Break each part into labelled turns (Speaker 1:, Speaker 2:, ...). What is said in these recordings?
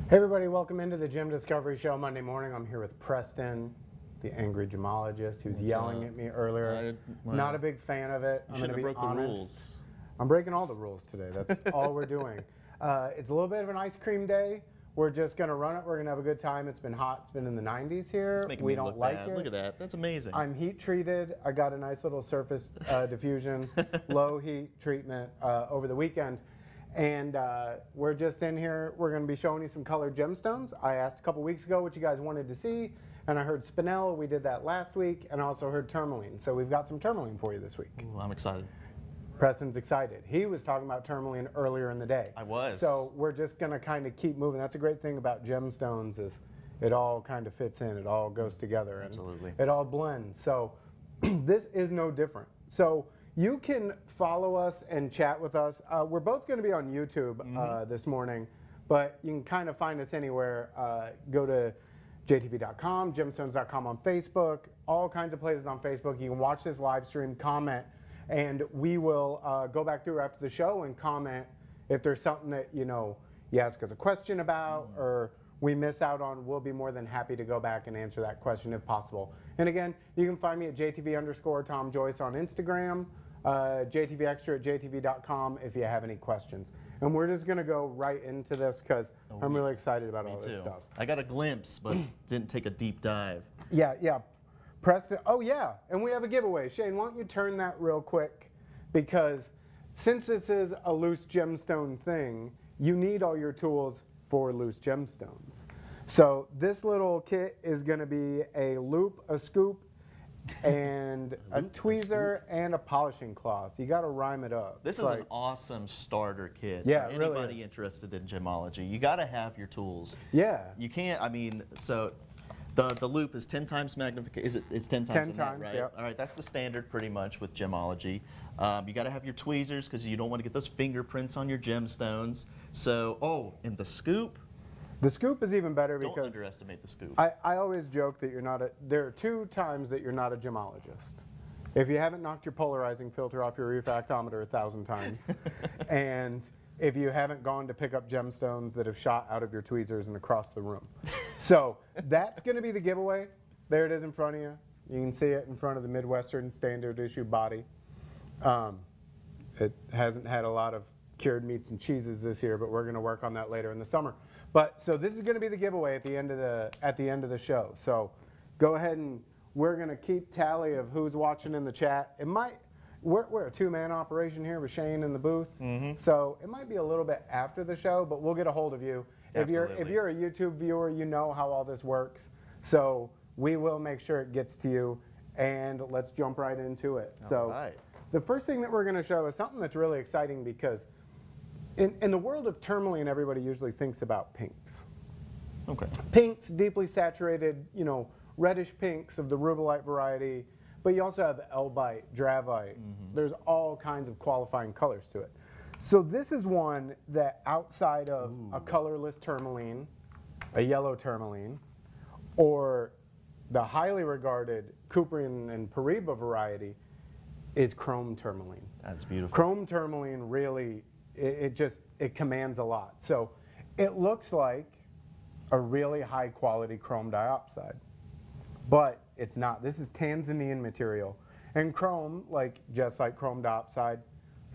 Speaker 1: Hey everybody, welcome into the Gem Discovery Show Monday morning. I'm here with Preston, the angry gemologist who's yelling at me earlier. Not a big fan of it. I'm going to be honest. The rules. I'm breaking all the rules today. That's all we're doing. It's a little bit of an ice cream day. We're just going to run it. We're going to have a good time. It's been hot. It's been in the 90s here. We don't like it.
Speaker 2: Look at that. That's amazing.
Speaker 1: I'm heat treated. I got a nice little surface diffusion, low heat treatment over the weekend. And we're just in here. We're going to be showing you some colored gemstones. I asked a couple weeks ago what you guys wanted to see, and I heard spinel. We did that last week, and I also heard tourmaline. So we've got some tourmaline for you this week.
Speaker 2: Ooh, I'm excited.
Speaker 1: Preston's excited. He was talking about tourmaline earlier in the day.
Speaker 2: I was.
Speaker 1: So we're just going to kind of keep moving. That's a great thing about gemstones is it all kind of fits in. It all goes together.
Speaker 2: Absolutely.
Speaker 1: And it all blends. So this is no different. So you can follow us and chat with us. We're both going to be on YouTube this morning, but you can kind of find us anywhere. Go to jtv.com, gemstones.com on Facebook, all kinds of places on Facebook. You can watch this live stream, comment, and we will go back through after the show and comment if there's something that you ask us a question about or we miss out on. We'll be more than happy to go back and answer that question if possible. And again, you can find me at JTV_Tom Joyce on Instagram. JTVextra at jtv.com if you have any questions. And we're just going to go right into this because I'm really excited about all this stuff.
Speaker 2: I got a glimpse, but didn't take a deep dive.
Speaker 1: Yeah. Preston, oh yeah, and we have a giveaway. Shane, why don't you turn that real quick? Because since this is a loose gemstone thing, you need all your tools for loose gemstones. So this little kit is going to be a loop, a scoop, and a tweezer and a polishing cloth. You got to rhyme it up.
Speaker 2: This is an awesome starter kit.
Speaker 1: Yeah,
Speaker 2: for anybody interested in gemology. You got to have your tools.
Speaker 1: Yeah.
Speaker 2: You can't. I mean, so the loop is 10 times magnification. It's 10 times.
Speaker 1: 10 times,
Speaker 2: right?
Speaker 1: Yep.
Speaker 2: All right. That's the standard pretty much with gemology. You got to have your tweezers because you don't want to get those fingerprints on your gemstones. So, and the scoop.
Speaker 1: The scoop is even better
Speaker 2: Don't
Speaker 1: because
Speaker 2: underestimate the scoop.
Speaker 1: I always joke that there are 2 times that you're not a gemologist. If you haven't knocked your polarizing filter off your refractometer 1,000 times, and if you haven't gone to pick up gemstones that have shot out of your tweezers and across the room. So that's going to be the giveaway. There it is in front of you. You can see it in front of the Midwestern standard issue body. It hasn't had a lot of cured meats and cheeses this year, but we're going to work on that later in the summer. But so this is going to be the giveaway at the end of the show. So go ahead and we're going to keep tally of who's watching in the chat. We're a 2-man operation here with Shane in the booth. So it might be a little bit after the show, but we'll get a hold of you. If you're a YouTube viewer, you know how all this works. So we will make sure it gets to you, and let's jump right into it. The first thing that we're going to show is something that's really exciting because in the world of tourmaline, everybody usually thinks about pinks.
Speaker 2: Okay.
Speaker 1: Pinks, deeply saturated, reddish pinks of the Rubellite variety, but you also have elbite, dravite. There's all kinds of qualifying colors to it. So this is one that outside of a colorless tourmaline, a yellow tourmaline, or the highly regarded Cuprian and Paraiba variety is chrome tourmaline.
Speaker 2: That's beautiful.
Speaker 1: Chrome tourmaline really, it commands a lot. So it looks like a really high quality chrome diopside, but it's not. This is Tanzanian material. And chrome, just like chrome diopside,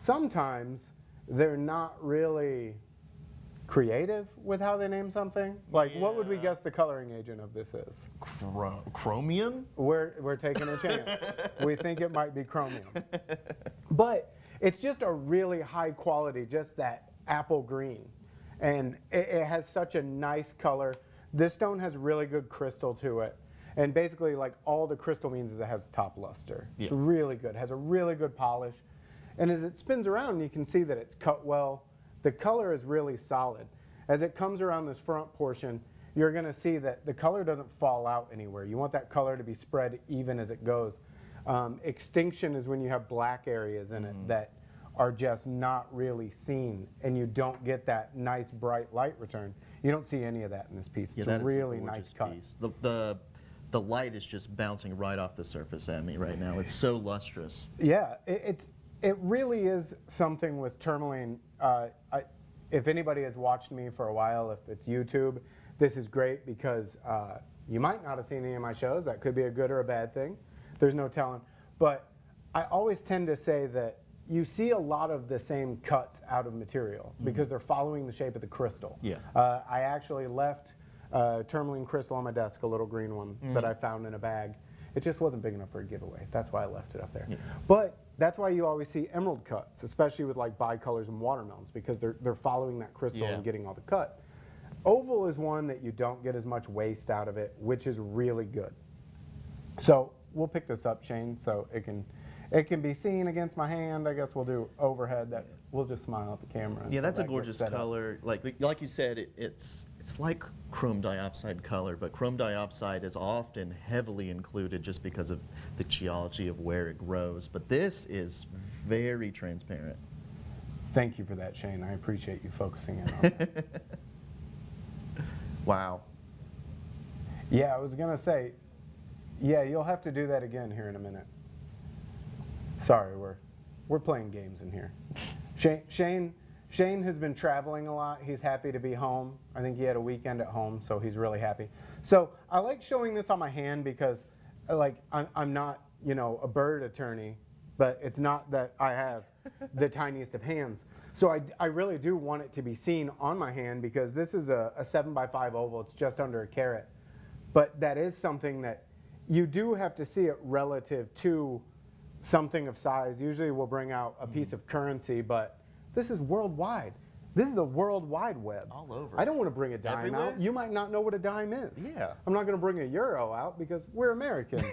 Speaker 1: sometimes they're not really creative with how they name something. What would we guess the coloring agent of this is?
Speaker 2: Chromium?
Speaker 1: We're taking a chance. We think it might be chromium. But it's just a really high quality, just that apple green. And it has such a nice color. This stone has really good crystal to it. And basically, all the crystal means is it has top luster. It's really good. It has a really good polish. And as it spins around, you can see that it's cut well. The color is really solid. As it comes around this front portion, you're going to see that the color doesn't fall out anywhere. You want that color to be spread even as it goes. Extinction is when you have black areas in it that are just not really seen, and you don't get that nice bright light return. You don't see any of that in this piece. It's a really nice cut.
Speaker 2: The light is just bouncing right off the surface at me right now. It's so lustrous.
Speaker 1: Yeah, it really is something with tourmaline. if anybody has watched me for a while, if it's YouTube, this is great because you might not have seen any of my shows. That could be a good or a bad thing. There's no telling. But I always tend to say that you see a lot of the same cuts out of material because they're following the shape of the crystal.
Speaker 2: Yeah.
Speaker 1: I actually left tourmaline crystal on my desk, a little green one that I found in a bag. It just wasn't big enough for a giveaway. That's why I left it up there. Yeah. But that's why you always see emerald cuts, especially with like bicolors and watermelons, because they're following that crystal and getting all the cut. Oval is one that you don't get as much waste out of it, which is really good. So we'll pick this up, Shane, so it can be seen against my hand. I guess we'll do overhead. That we'll just smile at the camera.
Speaker 2: Yeah, that's a gorgeous color. Like you said, it's like chrome diopside color, but chrome diopside is often heavily included just because of the geology of where it grows. But this is very transparent.
Speaker 1: Thank you for that, Shane. I appreciate you focusing in on that.
Speaker 2: Wow.
Speaker 1: Yeah, I was gonna say, yeah, you'll have to do that again here in a minute. Sorry, we're playing games in here. Shane has been traveling a lot. He's happy to be home. I think he had a weekend at home, so he's really happy. So I like showing this on my hand because, like, I'm not, you know, a bird attorney, but it's not that I have the tiniest of hands. So I really do want it to be seen on my hand because this is a 7x5 oval. It's just under a carat. But that is something that you do have to see it relative to something of size. Usually we'll bring out a piece of currency, but this is worldwide. This is the World Wide Web.
Speaker 2: All over.
Speaker 1: I don't want to bring a dime
Speaker 2: Everywhere?
Speaker 1: out. You might not know what a dime is.
Speaker 2: Yeah.
Speaker 1: I'm not going to bring a euro out because we're American.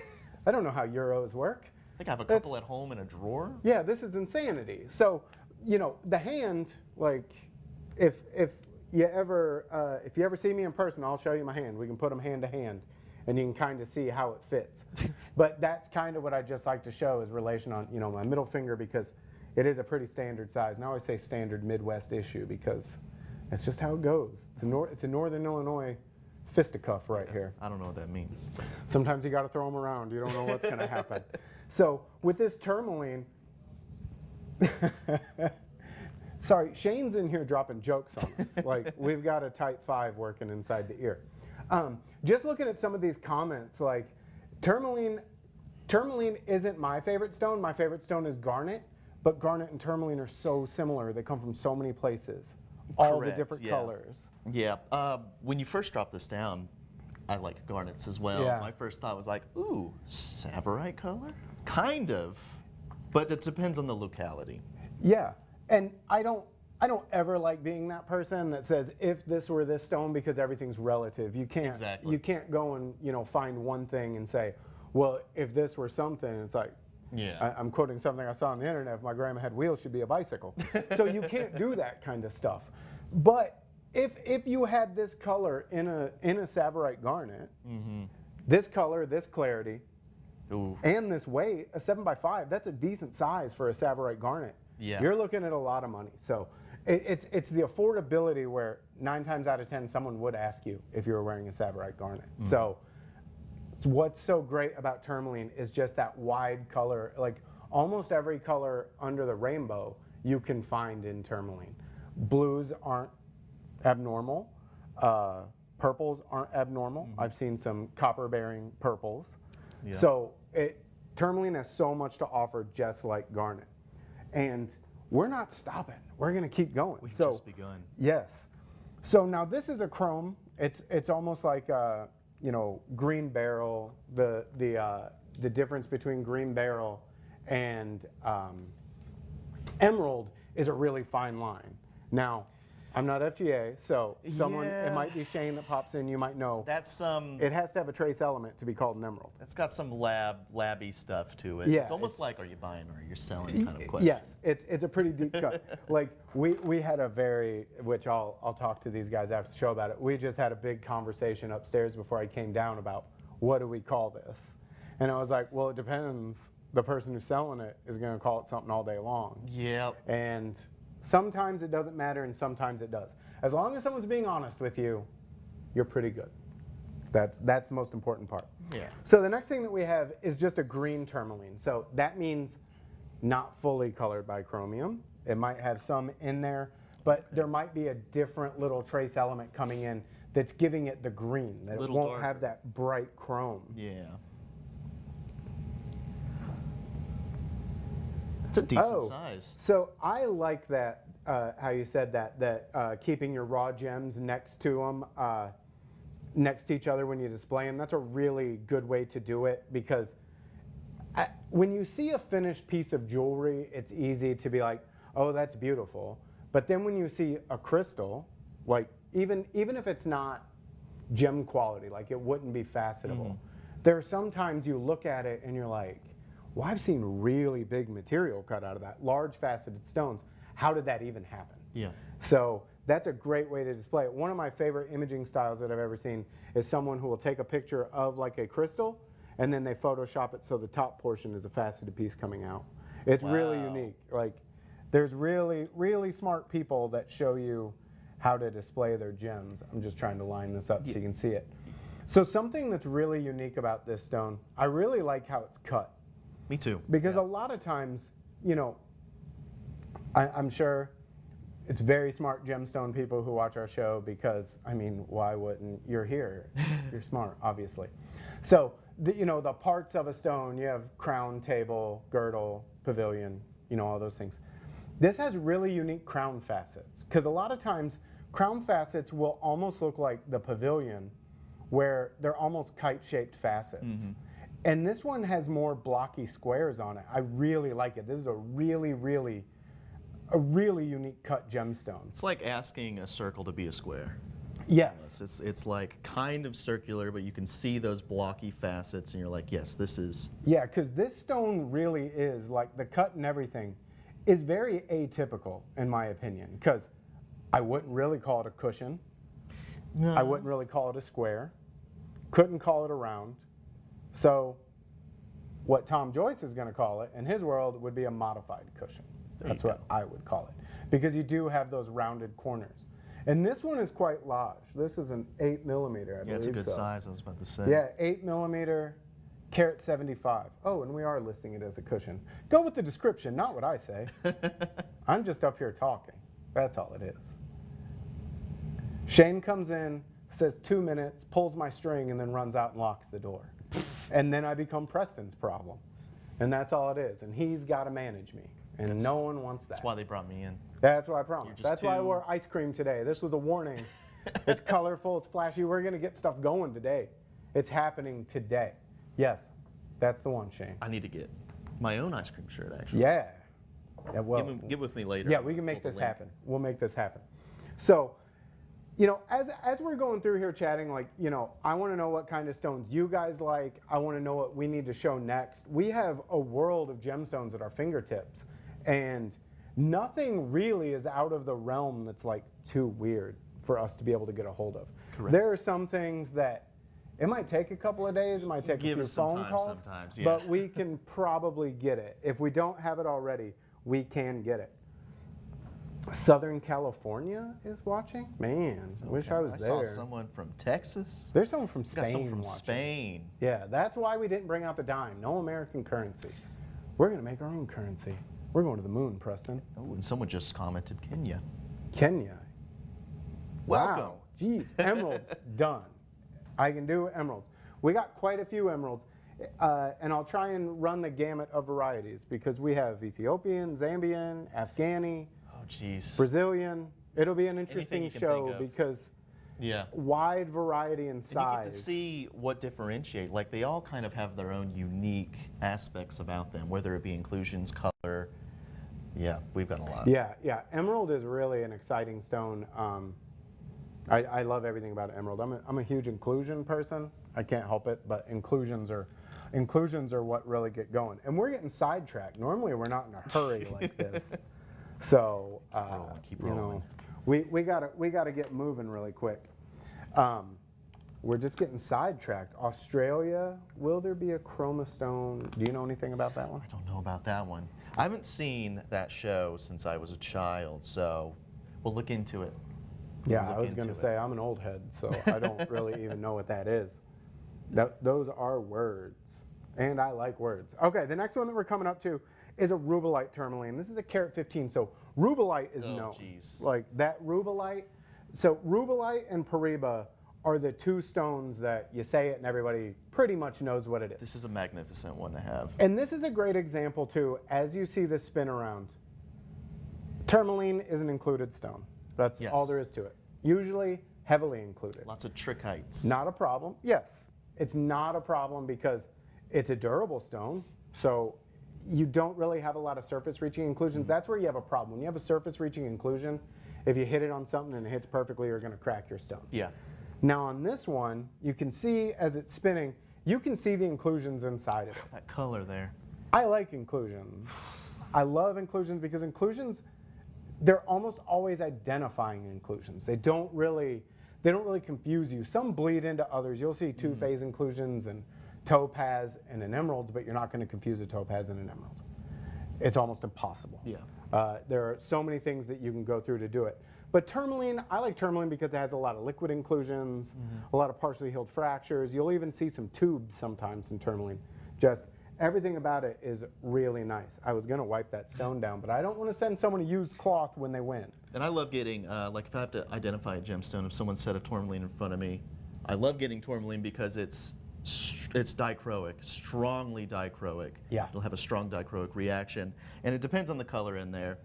Speaker 1: I don't know how euros work.
Speaker 2: I think I have a couple at home in a drawer.
Speaker 1: Yeah, this is insanity. So, you know, the hand, like, if you ever see me in person, I'll show you my hand. We can put them hand to hand, and you can kind of see how it fits. But that's kind of what I just like to show is relation on, you know, my middle finger because it is a pretty standard size. And I always say standard Midwest issue because that's just how it goes. It's a Northern Illinois fisticuff right here.
Speaker 2: I don't know what that means.
Speaker 1: Sometimes you got to throw them around. You don't know what's going to happen. So with this tourmaline, sorry, Shane's in here dropping jokes on us. Like, we've got a tight 5 working inside the ear. Just looking at some of these comments, like tourmaline isn't my favorite stone. My favorite stone is garnet, but garnet and tourmaline are so similar. They come from so many places, all the different colors.
Speaker 2: Yeah. When you first dropped this down, I like garnets as well.
Speaker 1: Yeah.
Speaker 2: My first thought was like, ooh, savorite color? Kind of, but it depends on the locality.
Speaker 1: Yeah, and I don't ever like being that person that says if this were this stone because everything's relative. You can't
Speaker 2: Exactly.
Speaker 1: You can't go and, you know, find one thing and say, well, if this were something, it's like,
Speaker 2: yeah.
Speaker 1: I'm quoting something I saw on the internet. If my grandma had wheels, she'd be a bicycle. So you can't do that kind of stuff. But if you had this color in a savorite garnet, this color, this clarity,
Speaker 2: Ooh.
Speaker 1: and this weight, a 7x5, that's a decent size for a savorite garnet.
Speaker 2: Yeah.
Speaker 1: You're looking at a lot of money. So it's the affordability where 9 times out of 10 someone would ask you if you were wearing a savorite garnet. So what's so great about tourmaline is just that wide color. Like almost every color under the rainbow you can find in tourmaline. Blues aren't abnormal. Purples aren't abnormal. I've seen some copper-bearing purples. Yeah. So tourmaline has so much to offer, just like garnet. And we're not stopping. We're going to keep going.
Speaker 2: We've just begun.
Speaker 1: Yes. So now this is a chrome. It's almost like you know, green beryl. The difference between green beryl and emerald is a really fine line. Now, I'm not FGA, so someone, it might be Shane that pops in, you might know.
Speaker 2: That's
Speaker 1: it has to have a trace element to be called an emerald.
Speaker 2: It's got some labby stuff to it.
Speaker 1: Yeah,
Speaker 2: it's almost like, are you buying or you're selling kind of question.
Speaker 1: Yes, it's a pretty deep cut. Like we had a which I'll talk to these guys after the show about it. We just had a big conversation upstairs before I came down about what do we call this, and I was like, well, it depends. The person who's selling it is going to call it something all day long.
Speaker 2: Yep.
Speaker 1: And sometimes it doesn't matter, and sometimes it does. As long as someone's being honest with you, you're pretty good. That's the most important part.
Speaker 2: Yeah.
Speaker 1: So the next thing that we have is just a green tourmaline. So that means not fully colored by chromium. It might have some in there, but there might be a different little trace element coming in that's giving it the green, that it won't have that bright chrome.
Speaker 2: Yeah. It's a decent size.
Speaker 1: So I like that, how you said that keeping your raw gems next to them, next to each other when you display them. That's a really good way to do it, because when you see a finished piece of jewelry, it's easy to be like, oh, that's beautiful. But then when you see a crystal, like even if it's not gem quality, like it wouldn't be facetable, there are sometimes you look at it and you're like, well, I've seen really big material cut out of that, large faceted stones. How did that even happen?
Speaker 2: Yeah.
Speaker 1: So that's a great way to display it. One of my favorite imaging styles that I've ever seen is someone who will take a picture of like a crystal and then they Photoshop it so the top portion is a faceted piece coming out. It's really unique. Like, there's really, really smart people that show you how to display their gems. I'm just trying to line this up so you can see it. So something that's really unique about this stone, I really like how it's cut.
Speaker 2: Me too.
Speaker 1: Because a lot of times, you know, I'm sure it's very smart gemstone people who watch our show, because, I mean, why wouldn't? You're here. You're smart, obviously. So, you know, the parts of a stone, you have crown, table, girdle, pavilion, you know, all those things. This has really unique crown facets, because a lot of times crown facets will almost look like the pavilion, where they're almost kite-shaped facets. And this one has more blocky squares on it. I really like it. This is a really unique cut gemstone.
Speaker 2: It's like asking a circle to be a square.
Speaker 1: Yes.
Speaker 2: It's like kind of circular, but you can see those blocky facets, and you're like, yes, this is.
Speaker 1: Yeah, because this stone really is, like, the cut and everything is very atypical, in my opinion, because I wouldn't really call it a cushion.
Speaker 2: No.
Speaker 1: I wouldn't really call it a square. Couldn't call it a round. So what Tom Joyce is going to call it in his world would be a modified cushion. That's what I would call it, because you do have those rounded corners. And this one is quite large. This is an 8 millimeter, I believe.
Speaker 2: Yeah, it's a good size, I was about to say.
Speaker 1: Yeah, 8 millimeter, carat 75. Oh, and we are listing it as a cushion. Go with the description, not what I say. I'm just up here talking. That's all it is. Shane comes in, says 2 minutes, pulls my string, and then runs out and locks the door. And then I become Preston's problem. And that's all it is. And he's got to manage me. And no one wants that.
Speaker 2: That's why they brought me in.
Speaker 1: That's why I promised. That's why I wore ice cream today. This was a warning. It's colorful, it's flashy. We're going to get stuff going today. It's happening today. Yes, that's the one, Shane.
Speaker 2: I need to get my own ice cream shirt, actually.
Speaker 1: Yeah. Well,
Speaker 2: get with me later.
Speaker 1: Yeah, we can make this happen. We'll make this happen. So, you know, as we're going through here chatting, like, you know, I want to know what kind of stones you guys like. I want to know what we need to show next. We have a world of gemstones at our fingertips, and nothing really is out of the realm that's like too weird for us to be able to get a hold of. Correct. There are some things that it might take a couple of days, it might take a few phone calls,
Speaker 2: sometimes, yeah.
Speaker 1: But we can probably get it. If we don't have it already, we can get it. Southern California is watching? Man, I wish I was there.
Speaker 2: I saw someone from Texas.
Speaker 1: There's someone from Spain
Speaker 2: Got someone from
Speaker 1: watching.
Speaker 2: Spain.
Speaker 1: Yeah, that's why we didn't bring out the dime. No American currency. We're going to make our own currency. We're going to the moon, Preston.
Speaker 2: Oh, and someone just commented Kenya.
Speaker 1: Kenya.
Speaker 2: Welcome.
Speaker 1: Wow. Geez, emeralds, done. I can do emeralds. We got quite a few emeralds. And I'll try and run the gamut of varieties, because we have Ethiopian, Zambian, Afghani, Brazilian. It'll be an interesting show because wide variety in size.
Speaker 2: And you get to see what differentiate. Like, they all kind of have their own unique aspects about them, whether it be inclusions, color. Yeah, we've got a lot.
Speaker 1: Yeah, yeah. Emerald is really an exciting stone. I love everything about emerald. I'm a huge inclusion person. I can't help it, but inclusions are what really get going. And we're getting sidetracked. Normally, we're not in a hurry like this. So,
Speaker 2: keep rolling.
Speaker 1: You know, we gotta get moving really quick. We're just getting sidetracked. Australia, will there be a chromastone? Do you know anything about that one?
Speaker 2: I don't know about that one. I haven't seen that show since I was a child, so we'll look into it.
Speaker 1: Yeah, I was gonna say, I'm an old head, so I don't really even know what that is. Those are words, and I like words. Okay, the next one that we're coming up to is a Rubellite tourmaline. This is a carat 15, so Rubellite is known.
Speaker 2: Geez.
Speaker 1: Like that Rubellite. So Rubellite and Paraiba are the two stones that you say it and everybody pretty much knows what it is.
Speaker 2: This is a magnificent one to have.
Speaker 1: And this is a great example too, as you see this spin around. Tourmaline is an included stone. That's all there is to it. Usually heavily included.
Speaker 2: Lots of trickites.
Speaker 1: Not a problem. Yes, it's not a problem because it's a durable stone. So you don't really have a lot of surface reaching inclusions. That's where you have a problem. When you have a surface reaching inclusion, if you hit it on something and it hits perfectly, you're going to crack your stone.
Speaker 2: Yeah.
Speaker 1: Now on this one, you can see as it's spinning, you can see the inclusions inside of it.
Speaker 2: That color there.
Speaker 1: I like inclusions. I love inclusions because inclusions, they're almost always identifying inclusions. They don't really confuse you. Some bleed into others. You'll see two-phase inclusions and topaz and an emerald, but you're not going to confuse a topaz and an emerald. It's almost impossible.
Speaker 2: Yeah.
Speaker 1: There are so many things that you can go through to do it. But tourmaline, I like tourmaline because it has a lot of liquid inclusions, a lot of partially healed fractures. You'll even see some tubes sometimes in tourmaline. Just everything about it is really nice. I was going to wipe that stone down, but I don't want to send someone to use cloth when they win.
Speaker 2: And I love getting, like if I have to identify a gemstone, if someone set a tourmaline in front of me, I love getting tourmaline because it's dichroic, strongly dichroic.
Speaker 1: Yeah.
Speaker 2: It'll have a strong dichroic reaction. And it depends on the color in there.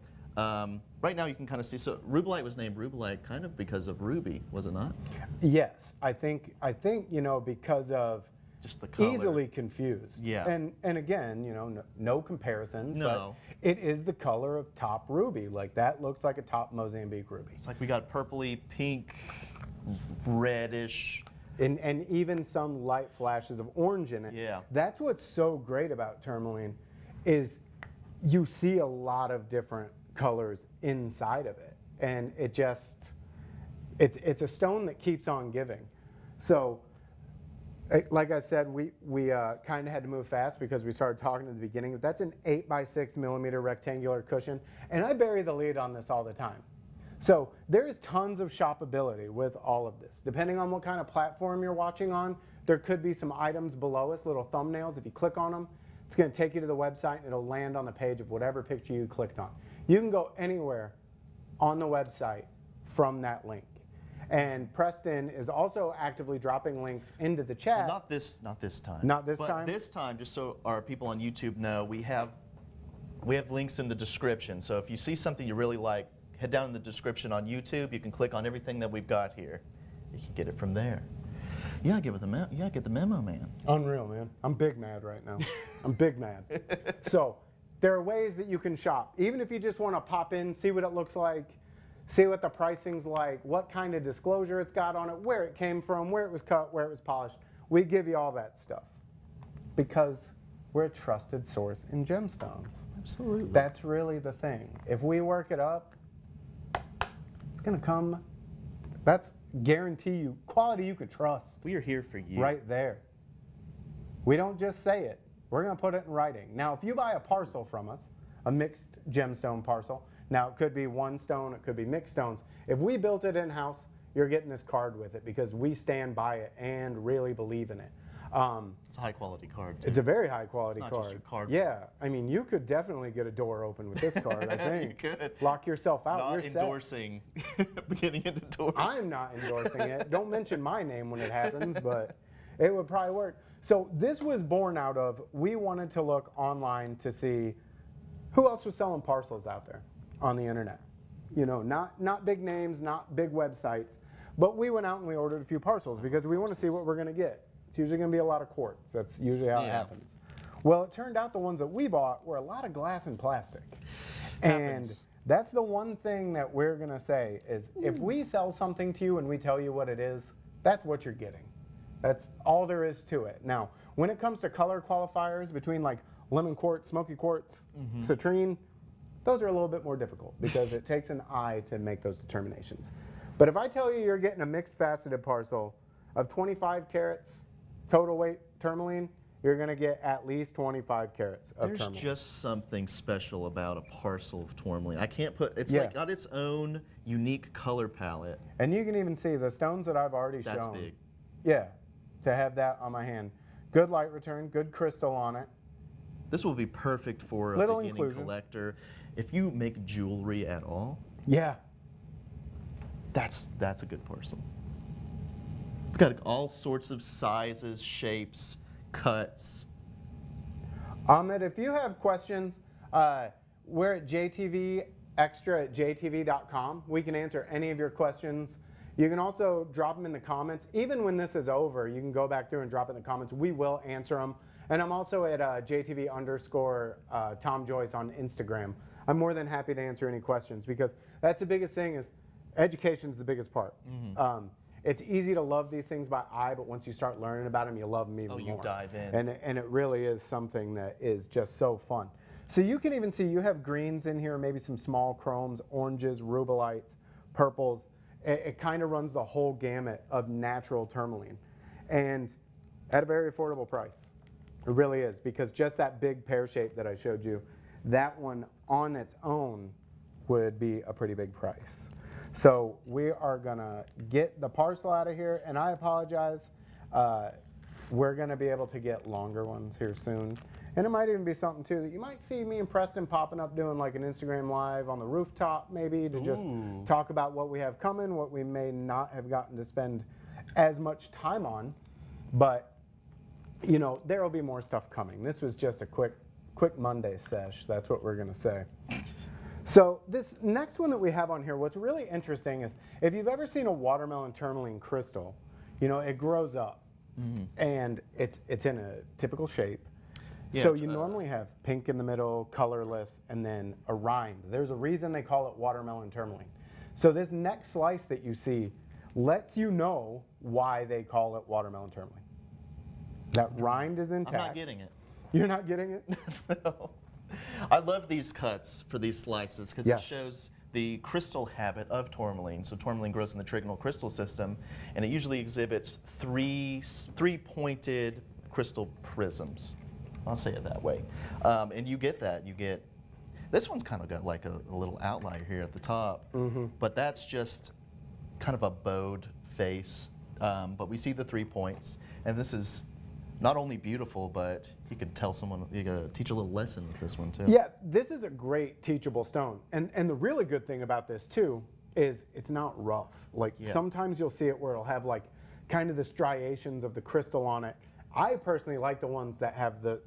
Speaker 2: Right now you can kind of see, so Rubellite was named Rubellite kind of because of ruby, was it not?
Speaker 1: Yes, I think you know, because of
Speaker 2: just the color.
Speaker 1: Easily confused.
Speaker 2: Yeah.
Speaker 1: And again, you know, no comparisons.
Speaker 2: No.
Speaker 1: But it is the color of top ruby. Like that looks like a top Mozambique ruby.
Speaker 2: It's like we got purpley, pink, reddish.
Speaker 1: And even some light flashes of orange in it.
Speaker 2: Yeah. That's
Speaker 1: what's so great about tourmaline is you see a lot of different colors inside of it. And it just, it's a stone that keeps on giving. So, like I said, we kind of had to move fast because we started talking at the beginning. That's an 8x6mm rectangular cushion. And I bury the lead on this all the time. So there is tons of shoppability with all of this. Depending on what kind of platform you're watching on, there could be some items below us, little thumbnails. If you click on them, it's going to take you to the website and it'll land on the page of whatever picture you clicked on. You can go anywhere on the website from that link. And Preston is also actively dropping links into the chat.
Speaker 2: Well, not this time.
Speaker 1: Not this
Speaker 2: but
Speaker 1: time?
Speaker 2: This time, just so our people on YouTube know, we have links in the description. So if you see something you really like, head down in the description on YouTube. You can click on everything that we've got here. You can get it from there. You gotta get the memo, man.
Speaker 1: Unreal, man. I'm big mad right now. I'm big mad. So there are ways that you can shop. Even if you just want to pop in, see what it looks like, see what the pricing's like, what kind of disclosure it's got on it, where it came from, where it was cut, where it was polished. We give you all that stuff because we're a trusted source in gemstones.
Speaker 2: Absolutely.
Speaker 1: That's really the thing. If we work it up, it's going to come. That's guarantee you quality you can trust.
Speaker 2: We are here for you.
Speaker 1: Right there. We don't just say it. We're going to put it in writing. Now, if you buy a parcel from us, a mixed gemstone parcel, now it could be one stone, it could be mixed stones. If we built it in-house, you're getting this card with it because we stand by it and really believe in it.
Speaker 2: It's a high quality card, too.
Speaker 1: It's a very high quality
Speaker 2: it's not
Speaker 1: card.
Speaker 2: Just your card.
Speaker 1: Yeah, I mean, you could definitely get a door open with this card, I think.
Speaker 2: You could.
Speaker 1: Lock yourself out.
Speaker 2: Not
Speaker 1: You're
Speaker 2: endorsing getting into doors.
Speaker 1: I'm not endorsing it. Don't mention my name when it happens, but it would probably work. So this was born out of, we wanted to look online to see who else was selling parcels out there on the internet. You know, not big names, not big websites, but we went out and we ordered a few parcels because we want to see what we're going to get. It's usually going to be a lot of quartz. That's usually how it happens. Well, it turned out the ones that we bought were a lot of glass and plastic. And that's the one thing that we're going to say is if we sell something to you and we tell you what it is, that's what you're getting. That's all there is to it. Now, when it comes to color qualifiers between like lemon quartz, smoky quartz, citrine, those are a little bit more difficult because it takes an eye to make those determinations. But if I tell you you're getting a mixed faceted parcel of 25 carats total weight tourmaline, you're going to get at least 25 carats of tourmaline.
Speaker 2: There's just something special about a parcel of tourmaline. I can't put, it's like got its own unique color palette.
Speaker 1: And you can even see the stones that I've already shown.
Speaker 2: That's big.
Speaker 1: Yeah, to have that on my hand. Good light return, good crystal on it.
Speaker 2: This will be perfect for a
Speaker 1: Little
Speaker 2: beginning
Speaker 1: inclusion.
Speaker 2: collector. If you make jewelry at all,
Speaker 1: Yeah.
Speaker 2: that's a good parcel. We've got all sorts of sizes, shapes, cuts.
Speaker 1: Ahmed, if you have questions, we're at jtvextra@jtv.com. We can answer any of your questions. You can also drop them in the comments. Even when this is over, you can go back through and drop it in the comments. We will answer them. And I'm also at JTV_Tom Joyce on Instagram. I'm more than happy to answer any questions because that's the biggest thing is education's the biggest part. It's easy to love these things by eye, but once you start learning about them, you love them even more.
Speaker 2: You dive in.
Speaker 1: And it really is something that is just so fun. So you can even see you have greens in here, maybe some small chromes, oranges, rubellites, purples. It kind of runs the whole gamut of natural tourmaline. And at a very affordable price. It really is, because just that big pear shape that I showed you, that one on its own would be a pretty big price. So we are gonna get the parcel out of here, and I apologize. We're gonna be able to get longer ones here soon. And it might even be something too that you might see me and Preston popping up doing like an Instagram live on the rooftop maybe to just talk about what we have coming, what we may not have gotten to spend as much time on. But you know, there will be more stuff coming. This was just a quick Monday sesh. That's what we're going to say. So this next one that we have on here, what's really interesting is if you've ever seen a watermelon tourmaline crystal, you know, it grows up and it's in a typical shape. Yeah, so you normally have pink in the middle, colorless, and then a rind. There's a reason they call it watermelon tourmaline. So this next slice that you see lets you know why they call it watermelon tourmaline. That rind is intact.
Speaker 2: I'm not getting it.
Speaker 1: You're not getting it?
Speaker 2: No. I love these cuts for these slices because
Speaker 1: Yes.
Speaker 2: it shows the crystal habit of tourmaline. So tourmaline grows in the trigonal crystal system, and it usually exhibits three-pointed crystal prisms. I'll say it that way. And you get that. You get, this one's kind of got like a little outlier here at the top, but that's just kind of a bowed face. But we see the 3 points, and this is not only beautiful, but you could tell someone, you could teach a little lesson with this one too.
Speaker 1: Yeah, this is a great teachable stone. And the really good thing about this too is it's not rough. Like sometimes you'll see it where it'll have like kind of the striations of the crystal on it. I personally like the ones that have the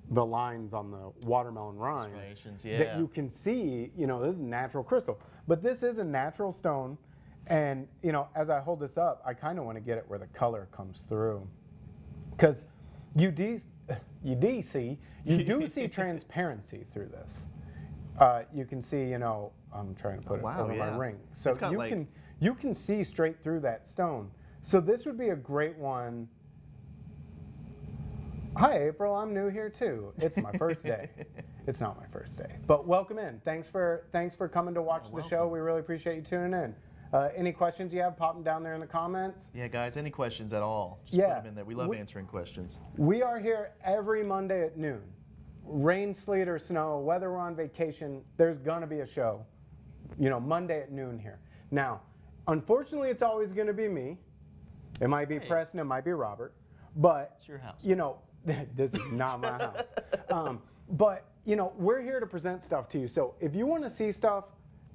Speaker 1: lines on the watermelon rind.
Speaker 2: Striations, yeah.
Speaker 1: That you can see, you know, this is natural crystal. But this is a natural stone. And, you know, as I hold this up, I kind of want to get it where the color comes through. Because you do see transparency through this. You can see, you know, I'm trying to put it over my ring. So you can see straight through that stone. So this would be a great one. Hi, April. I'm new here too. It's my first day. It's not my first day, but welcome in. Thanks for coming to watch the show. We really appreciate you tuning in. Any questions you have, pop them down there in the comments.
Speaker 2: Yeah, guys, any questions at all, just put them in there. We love answering questions. We
Speaker 1: are here every Monday at noon. Rain, sleet, or snow, whether we're on vacation, there's going to be a show, you know, Monday at noon here. Now, unfortunately, it's always going to be me. It might be Preston, it might be Robert, but,
Speaker 2: it's your house.
Speaker 1: You know, this is not my house. But, you know, we're here to present stuff to you. So if you want to see stuff,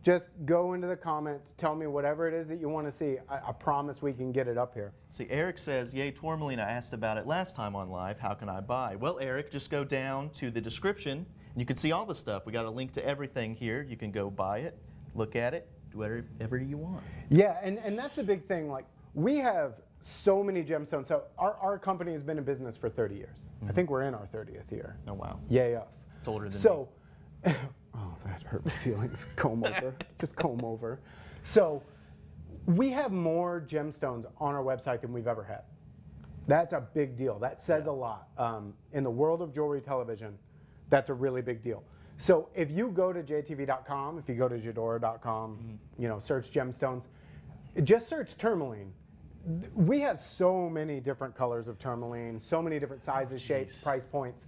Speaker 1: just go into the comments, tell me whatever it is that you want to see. I promise we can get it up here.
Speaker 2: See, Eric says, yay, tourmaline, I asked about it last time on live. How can I buy? Well, Eric, just go down to the description, and you can see all the stuff. We got a link to everything here. You can go buy it, look at it, do whatever you want. Yeah, and that's the big thing. Like, we have so many gemstones. So our company has been in business for 30 years. I think we're in our 30th year. Oh, wow.
Speaker 1: Yay, us.
Speaker 2: It's older than
Speaker 1: me. Oh, that hurt my feelings. Comb over. Just comb over. So we have more gemstones on our website than we've ever had. That's a big deal. That says a lot. In the world of jewelry television, that's a really big deal. So if you go to jtv.com, if you go to jadora.com, you know, search gemstones, just search tourmaline. We have so many different colors of tourmaline, so many different sizes, shapes, price points.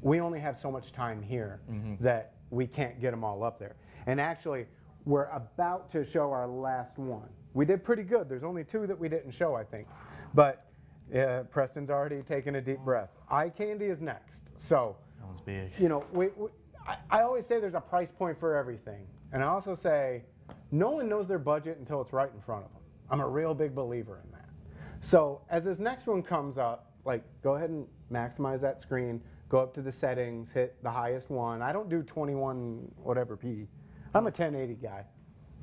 Speaker 1: We only have so much time here that we can't get them all up there. And actually, we're about to show our last one. We did pretty good. There's only 2 that we didn't show, I think. But Preston's already taken a deep breath. Eye candy is next. So
Speaker 2: That was big.
Speaker 1: You know, I always say there's a price point for everything. And I also say no one knows their budget until it's right in front of them. I'm a real big believer in that. So as this next one comes up, like go ahead and maximize that screen, go up to the settings, hit the highest one. I don't do 21 whatever P. I'm a 1080 guy.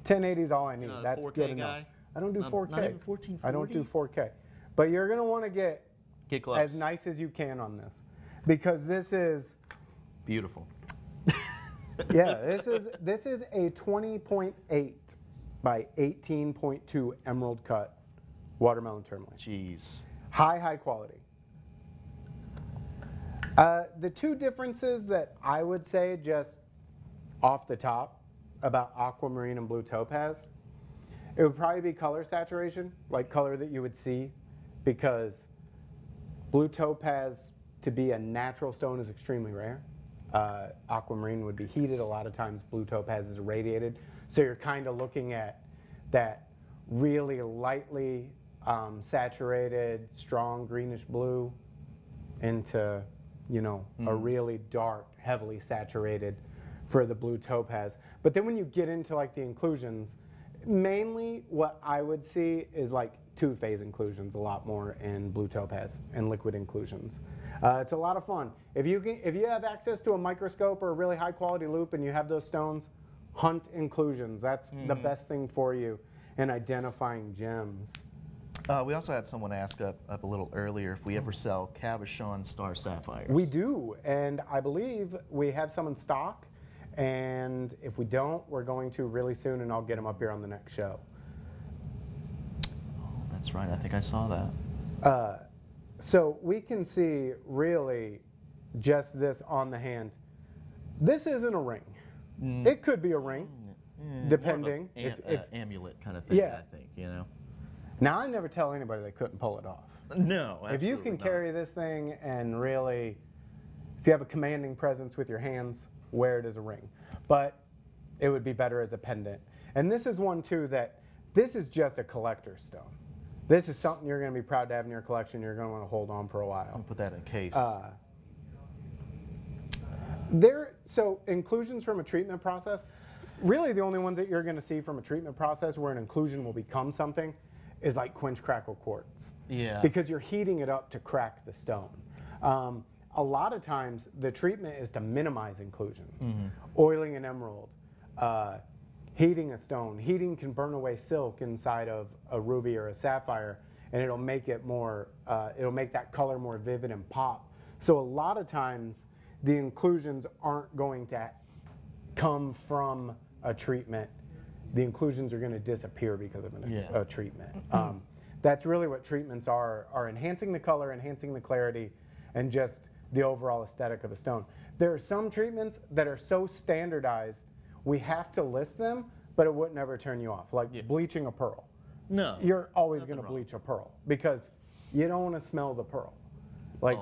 Speaker 1: 1080 is all I need. That's
Speaker 2: 4K
Speaker 1: good enough.
Speaker 2: guy?
Speaker 1: I don't do 4K.
Speaker 2: Not even 1440?
Speaker 1: I don't do 4K. But you're going to want to get
Speaker 2: close.
Speaker 1: as nice as you can on this, because this is
Speaker 2: beautiful.
Speaker 1: yeah, this is a 20.8 by 18.2 emerald cut watermelon tourmaline.
Speaker 2: Jeez.
Speaker 1: High quality. The two differences that I would say just off the top about aquamarine and blue topaz, it would probably be color saturation, like color that you would see, because blue topaz to be a natural stone is extremely rare. Aquamarine would be heated. A lot of times blue topaz is irradiated. So you're kind of looking at that really lightly saturated, strong greenish blue into, you know, a really dark, heavily saturated for the blue topaz. But then when you get into like the inclusions, mainly what I would see is like two-phase inclusions a lot more in blue topaz and liquid inclusions. It's a lot of fun. If you have access to a microscope or a really high quality loupe and you have those stones, hunt inclusions. That's the best thing for you in identifying gems.
Speaker 2: We also had someone ask up a little earlier if we ever sell cabochon star sapphires.
Speaker 1: We do, and I believe we have some in stock, and if we don't, we're going to really soon, and I'll get them up here on the next show.
Speaker 2: Oh, that's right. I think I saw that.
Speaker 1: So we can see really just this on the hand. This isn't a ring. It could be a ring, depending.
Speaker 2: More of if amulet kind of thing,
Speaker 1: yeah.
Speaker 2: I think, you know.
Speaker 1: Now, I never tell anybody they couldn't pull it off.
Speaker 2: No, absolutely
Speaker 1: If you can
Speaker 2: not.
Speaker 1: carry this thing and really, if you have a commanding presence with your hands, wear it as a ring. But it would be better as a pendant. And this is one, too, that this is just a collector's stone. This is something you're going to be proud to have in your collection. You're going to want to hold on for a while.
Speaker 2: I'll put that in a case.
Speaker 1: So inclusions from a treatment process, really the only ones that you're going to see from a treatment process where an inclusion will become something is like quench crackle quartz.
Speaker 2: Yeah.
Speaker 1: Because you're heating it up to crack the stone. A lot of times the treatment is to minimize inclusions. Oiling an emerald, heating a stone. Heating can burn away silk inside of a ruby or a sapphire, and it'll make it more, it'll make that color more vivid and pop. So a lot of times the inclusions aren't going to come from a treatment. The inclusions are going to disappear because of a treatment. That's really what treatments are enhancing the color, enhancing the clarity, and just the overall aesthetic of a stone. There are some treatments that are so standardized, we have to list them, but it would never turn you off. Like bleaching a pearl.
Speaker 2: No.
Speaker 1: You're always going to bleach a pearl because you don't want to smell the pearl. Like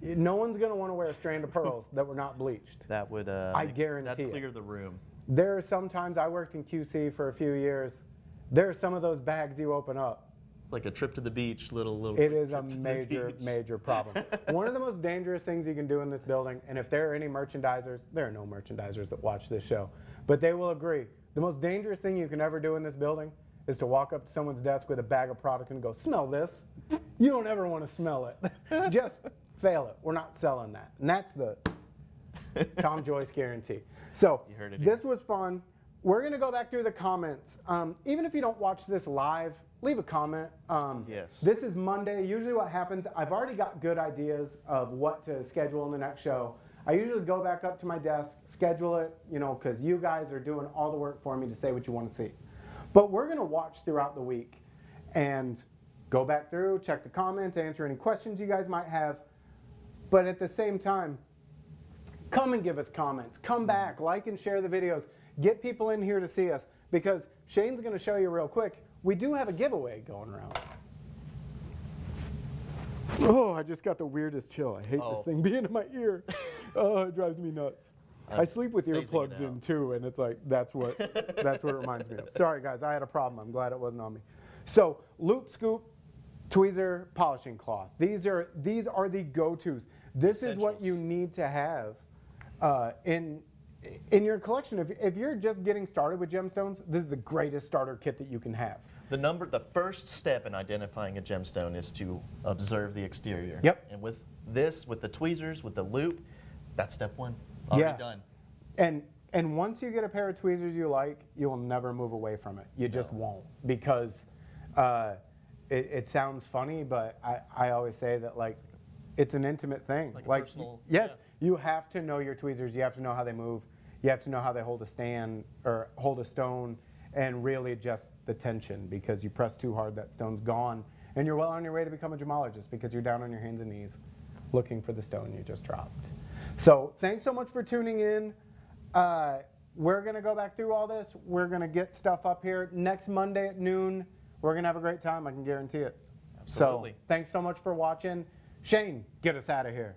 Speaker 1: no one's going to want to wear a strand of pearls that were not bleached.
Speaker 2: That would,
Speaker 1: I guarantee
Speaker 2: that'd
Speaker 1: it.
Speaker 2: clear the room.
Speaker 1: There are some times, I worked in QC for a few years, there are some of those bags you open up.
Speaker 2: It's like a trip to the beach, little
Speaker 1: It is a major problem. One of the most dangerous things you can do in this building, and if there are any merchandisers, there are no merchandisers that watch this show, but they will agree, the most dangerous thing you can ever do in this building is to walk up to someone's desk with a bag of product and go, smell this. You don't ever want to smell it. Just fail it. We're not selling that. And that's the Tom Joyce guarantee. So this was fun. We're going to go back through the comments. Even if you don't watch this live, leave a comment.
Speaker 2: Yes.
Speaker 1: This is Monday. Usually what happens, I've already got good ideas of what to schedule in the next show. I usually go back up to my desk, schedule it, you know, because you guys are doing all the work for me to say what you want to see. But we're going to watch throughout the week and go back through, check the comments, answer any questions you guys might have. But at the same time, come and give us comments. Come back, like and share the videos. Get people in here to see us, because Shane's going to show you real quick. We do have a giveaway going around. Oh, I just got the weirdest chill. I hate this thing being in my ear. Oh, it drives me nuts. I sleep with earplugs in too, and it's like that's what it reminds me of. Sorry guys, I had a problem. I'm glad it wasn't on me. So loop scoop, tweezer, polishing cloth. These are the go-tos. this is what
Speaker 2: Essentials.
Speaker 1: you need to have in your collection. If you're just getting started with gemstones, this is the greatest starter kit that you can have.
Speaker 2: The first step in identifying a gemstone is to observe the exterior.
Speaker 1: Yep.
Speaker 2: And with this, with the tweezers, with the loop, that's step one. Already done.
Speaker 1: And once you get a pair of tweezers you like, you will never move away from it. You just won't, because it sounds funny, but I always say that, like, it's an intimate thing.
Speaker 2: Like personal,
Speaker 1: yes, you have to know your tweezers. You have to know how they move. You have to know how they hold a stand or hold a stone, and really adjust the tension, because you press too hard, that stone's gone, and you're well on your way to become a gemologist, because you're down on your hands and knees looking for the stone you just dropped. So thanks so much for tuning in. We're going to go back through all this. We're going to get stuff up here. Next Monday at noon, we're going to have a great time. I can guarantee it.
Speaker 2: Absolutely.
Speaker 1: So thanks so much for watching. Shane, get us out of here.